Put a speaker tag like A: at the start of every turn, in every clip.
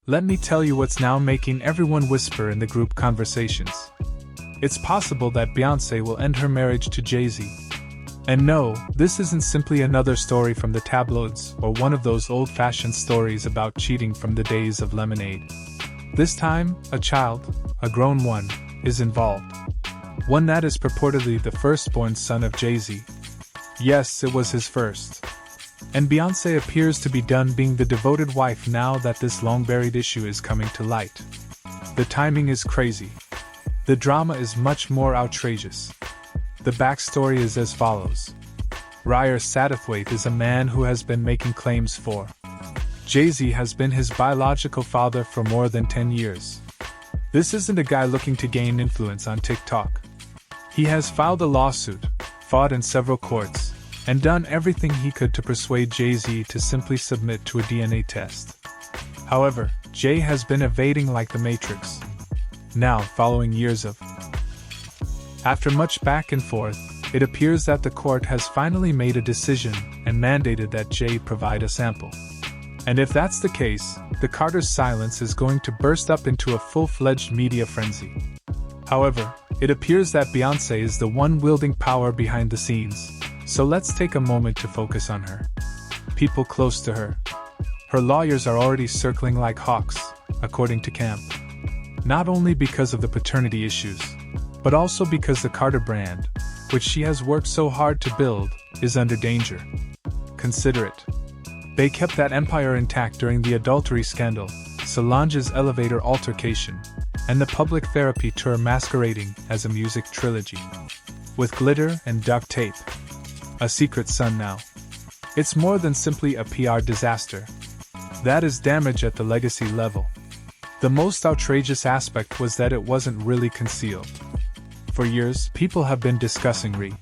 A: Let me tell you what's now making everyone whisper in the group conversations. It's possible that Beyonce will end her marriage to Jay-Z. And no, this isn't simply another story from the tabloids or one of those old-fashioned stories about cheating from the days of Lemonade. This time, a child, a grown one, is involved. One that is purportedly the firstborn son of Jay-Z. Yes, it was his first. And Beyonce appears to be done being the devoted wife now that this long-buried issue is coming to light. The timing is crazy. The drama is much more outrageous. The backstory is as follows. Rymir Satterthwaite is a man who has been making claims for Jay-Z has been his biological father for more than 10 years. This isn't a guy looking to gain influence on TikTok. He has filed a lawsuit, fought in several courts, and done everything he could to persuade Jay-Z to simply submit to a DNA test. However, Jay has been evading like the Matrix. Now, following years of After much back and forth, it appears that the court has finally made a decision and mandated that Jay provide a sample. And if that's the case, the Carter's silence is going to burst up into a full-fledged media frenzy. However, it appears that Beyonce is the one wielding power behind the scenes, so let's take a moment to focus on her. People close to her. Her lawyers are already circling like hawks, according to Camp. Not only because of the paternity issues, but also because the Carter brand, which she has worked so hard to build, is under danger. Consider it. They kept that empire intact during the adultery scandal, Solange's elevator altercation, and the public therapy tour masquerading as a music trilogy. With glitter and duct tape. A secret son now. It's more than simply a PR disaster. That is damage at the legacy level. The most outrageous aspect was that it wasn't really concealed. For years, people have been discussing Rymir.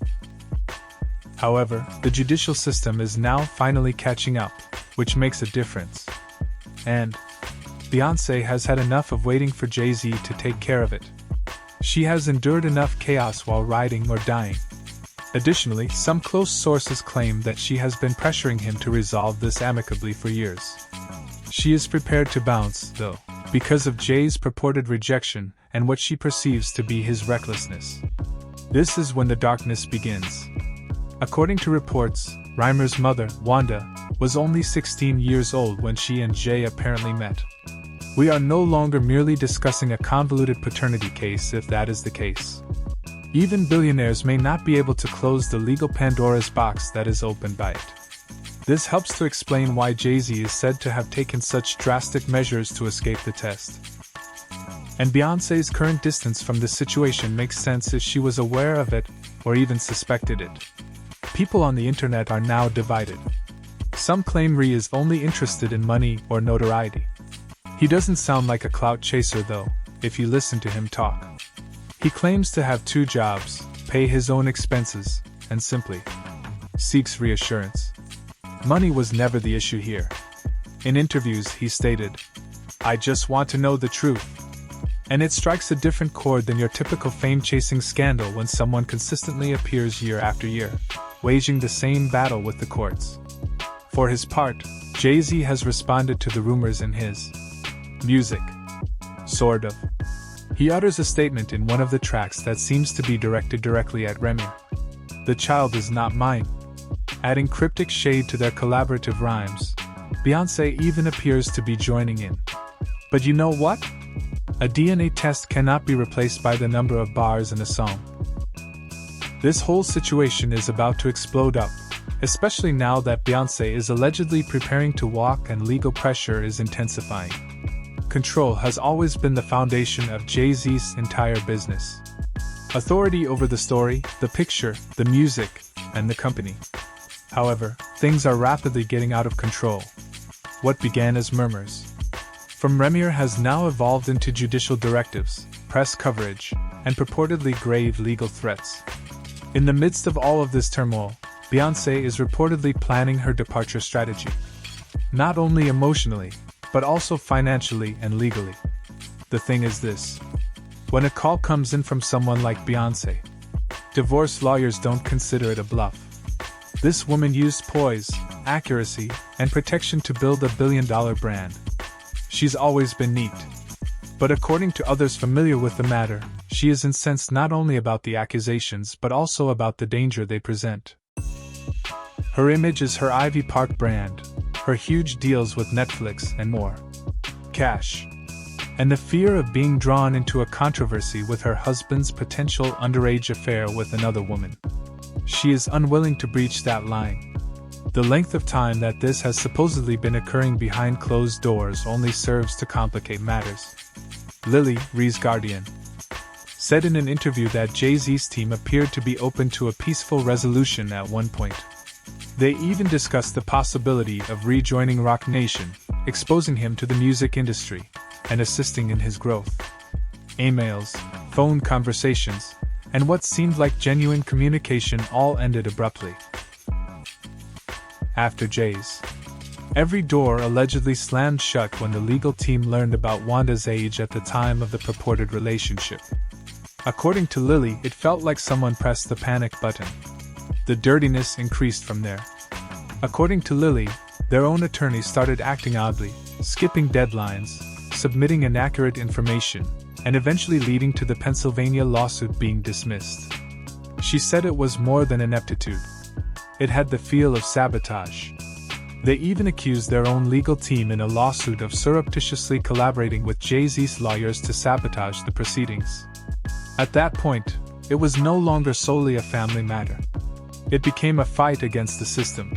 A: However, the judicial system is now finally catching up, which makes a difference. And Beyonce has had enough of waiting for Jay-Z to take care of it. She has endured enough chaos while riding or dying. Additionally, some close sources claim that she has been pressuring him to resolve this amicably for years. She is prepared to bounce, though, because of Jay's purported rejection and what she perceives to be his recklessness. This is when the darkness begins. According to reports, Rymir's mother, Wanda, was only 16 years old when she and Jay apparently met. We are no longer merely discussing a convoluted paternity case if that is the case. Even billionaires may not be able to close the legal Pandora's box that is opened by it. This helps to explain why Jay-Z is said to have taken such drastic measures to escape the test. And Beyonce's current distance from this situation makes sense if she was aware of it or even suspected it. People on the internet are now divided. Some claim Rymir is only interested in money or notoriety. He doesn't sound like a clout chaser though, if you listen to him talk. He claims to have 2 jobs, pay his own expenses, and simply seeks reassurance. Money was never the issue here. In interviews he stated, "I just want to know the truth." And it strikes a different chord than your typical fame-chasing scandal when someone consistently appears year after year, waging the same battle with the courts. For his part, Jay-Z has responded to the rumors in his music. Sort of. He utters a statement in one of the tracks that seems to be directed directly at Rymir. "The child is not mine." Adding cryptic shade to their collaborative rhymes, Beyonce even appears to be joining in. But you know what? A DNA test cannot be replaced by the number of bars in a song. This whole situation is about to explode up, especially now that Beyonce is allegedly preparing to walk and legal pressure is intensifying. Control has always been the foundation of Jay-Z's entire business. Authority over the story, the picture, the music, and the company. However, things are rapidly getting out of control. What began as murmurs from Rymir has now evolved into judicial directives, press coverage, and purportedly grave legal threats. In the midst of all of this turmoil, Beyonce is reportedly planning her departure strategy. Not only emotionally, but also financially and legally. The thing is this. When a call comes in from someone like Beyonce, divorce lawyers don't consider it a bluff. This woman used poise, accuracy, and protection to build a billion-dollar brand. She's always been neat. But according to others familiar with the matter, she is incensed not only about the accusations but also about the danger they present. Her image is her Ivy Park brand, her huge deals with Netflix and more. Cash. And the fear of being drawn into a controversy with her husband's potential underage affair with another woman. She is unwilling to breach that line. The length of time that this has supposedly been occurring behind closed doors only serves to complicate matters. Lily, Rhys Guardian, said in an interview that Jay-Z's team appeared to be open to a peaceful resolution at one point. They even discussed the possibility of rejoining Roc Nation, exposing him to the music industry, and assisting in his growth. Emails, phone conversations, and what seemed like genuine communication all ended abruptly. After jayz. Every door allegedly slammed shut when the legal team learned about Wanda's age at the time of the purported relationship. According to Lily, it felt like someone pressed the panic button. The dirtiness increased from there. According to Lily, their own attorney started acting oddly, skipping deadlines, submitting inaccurate information, and eventually leading to the Pennsylvania lawsuit being dismissed. She said it was more than ineptitude. It had the feel of sabotage. They even accused their own legal team in a lawsuit of surreptitiously collaborating with Jay-Z's lawyers to sabotage the proceedings. At that point, it was no longer solely a family matter. It became a fight against the system.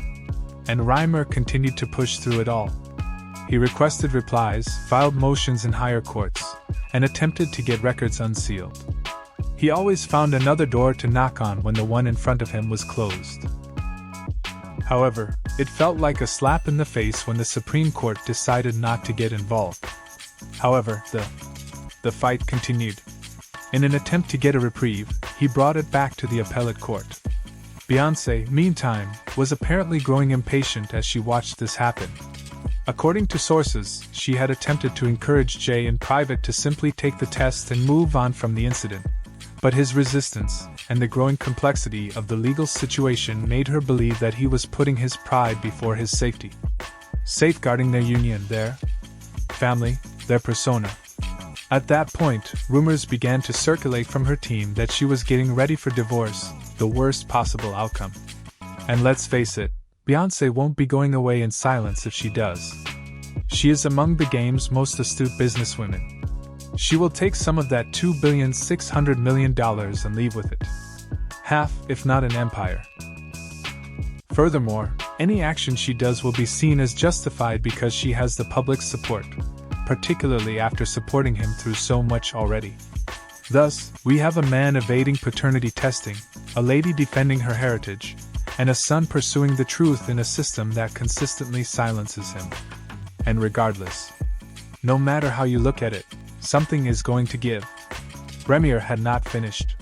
A: And Rymir continued to push through it all. He requested replies, filed motions in higher courts, and attempted to get records unsealed. He always found another door to knock on when the one in front of him was closed. However, it felt like a slap in the face when the Supreme Court decided not to get involved. However, the fight continued. In an attempt to get a reprieve, he brought it back to the appellate court. Beyonce, meantime, was apparently growing impatient as she watched this happen. According to sources, she had attempted to encourage Jay in private to simply take the test and move on from the incident. But his resistance, and the growing complexity of the legal situation made her believe that he was putting his pride before his safety. Safeguarding their union, their family, their persona. At that point, rumors began to circulate from her team that she was getting ready for divorce, the worst possible outcome. And let's face it, Beyonce won't be going away in silence if she does. She is among the game's most astute businesswomen. She will take some of that $2.6 billion and leave with it. Half, if not an empire. Furthermore, any action she does will be seen as justified because she has the public's support, particularly after supporting him through so much already. Thus, we have a man evading paternity testing, a lady defending her heritage, and a son pursuing the truth in a system that consistently silences him. And regardless, no matter how you look at it, something is going to give. Rymir had not finished.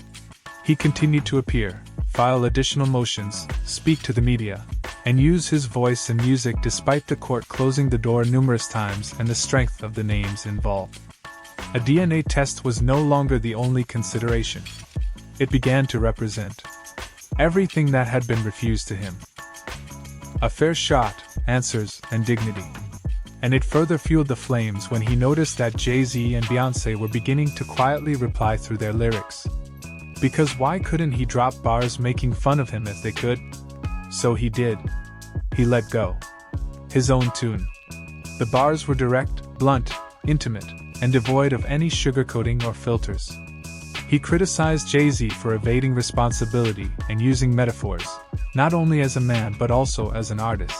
A: He continued to appear, file additional motions, speak to the media, and use his voice and music despite the court closing the door numerous times and the strength of the names involved. A DNA test was no longer the only consideration. It began to represent everything that had been refused to him. A fair shot, answers, and dignity. And it further fueled the flames when he noticed that Jay-Z and Beyonce were beginning to quietly reply through their lyrics. Because why couldn't he drop bars making fun of him if they could? So he did. He let go. His own tune. The bars were direct, blunt, intimate, and devoid of any sugarcoating or filters. He criticized Jay-Z for evading responsibility and using metaphors, not only as a man but also as an artist.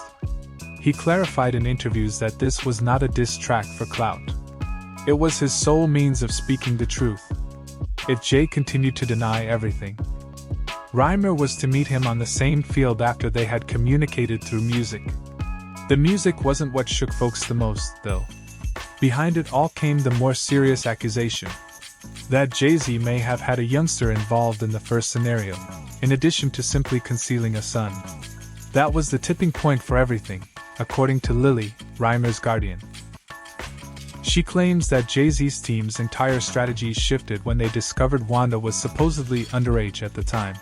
A: He clarified in interviews that this was not a diss track for clout. It was his sole means of speaking the truth. Yet Jay continued to deny everything. Rymir was to meet him on the same field after they had communicated through music. The music wasn't what shook folks the most, though. Behind it all came the more serious accusation that Jay-Z may have had a youngster involved in the first scenario, in addition to simply concealing a son. That was the tipping point for everything, according to Lily, Rymir's guardian. She claims that Jay-Z's team's entire strategy shifted when they discovered Wanda was supposedly underage at the time.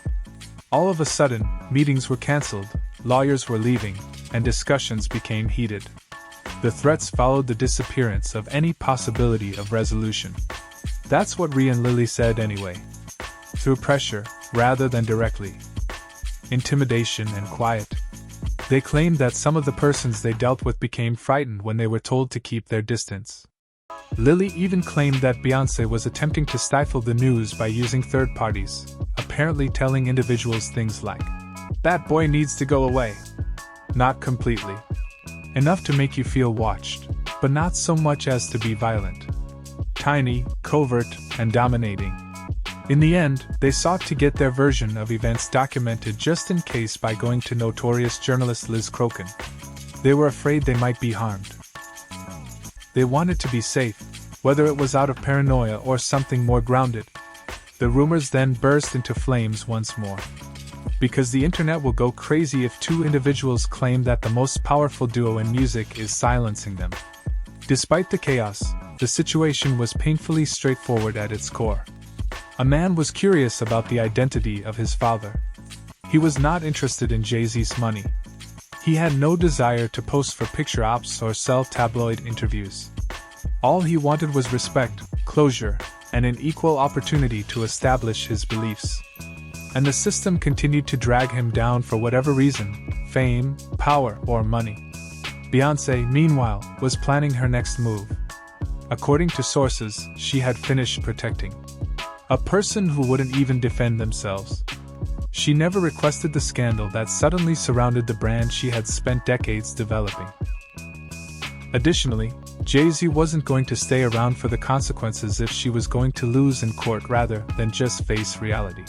A: All of a sudden, meetings were cancelled, lawyers were leaving, and discussions became heated. The threats followed the disappearance of any possibility of resolution. That's what Rhea and Lily said anyway. Through pressure, rather than directly. Intimidation and quiet. They claimed that some of the persons they dealt with became frightened when they were told to keep their distance. Lily even claimed that Beyonce was attempting to stifle the news by using third parties, apparently telling individuals things like, "That boy needs to go away." Not completely. Enough to make you feel watched, but not so much as to be violent. Tiny, covert, and dominating. In the end, they sought to get their version of events documented just in case by going to notorious journalist Liz Crokin. They were afraid they might be harmed. They wanted to be safe, whether it was out of paranoia or something more grounded. The rumors then burst into flames once more. Because the internet will go crazy if two individuals claim that the most powerful duo in music is silencing them. Despite the chaos, the situation was painfully straightforward at its core. A man was curious about the identity of his father. He was not interested in Jay-Z's money. He had no desire to post for picture ops or sell tabloid interviews. All he wanted was respect, closure, and an equal opportunity to establish his beliefs. And the system continued to drag him down for whatever reason, fame, power, or money. Beyonce, meanwhile, was planning her next move. According to sources, she had finished protecting a person who wouldn't even defend themselves. She never requested the scandal that suddenly surrounded the brand she had spent decades developing. Additionally, Jay-Z wasn't going to stay around for the consequences if she was going to lose in court rather than just face reality.